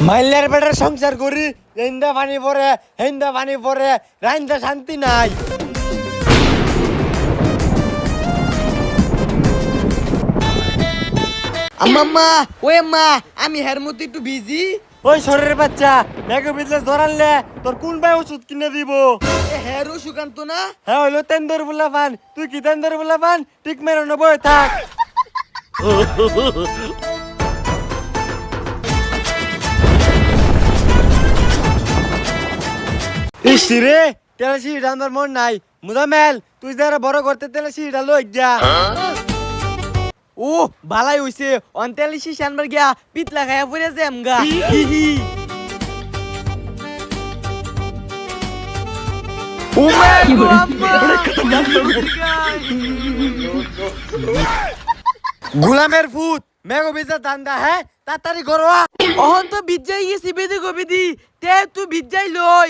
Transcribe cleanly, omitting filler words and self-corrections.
মাইলার better সংসার করি হেন্দা পানি পরে রাইন্দা শান্তি নাই। আম্মা ওই আম্মা আমি হের মধ্যে একটু বিজি। ওই শরীরের বাচ্চা মেঘে বিজলে ধরানলে তোর কোন ভাই ওষুধ কিনে দিব? হেরও সুকান্ত না? হ্যাঁ হইলো তেন্দর বুলা পান, তুই কি তেন্দর বুলা পান? ঠিক মেরে নেবো থাক। ইসি রে তেলে সিঁড়িটা আমার মন নাই। মুদামেল তুই যারা বড় করতে তেলে সিঁড়িটা লই যা। ও ভালাই হইছে অন্তেলি শিশ আনবার গিয়া পিতলা খায়া পড়ে যায় আমগা। গুলামের ফুট মেঘো বিজা দান্দা হ্যাঁ তাড়াতাড়ি করো। অহন তো বিজ্জাই গেছি বেদি গো বেদি তে তুই বিজ্জাই লই।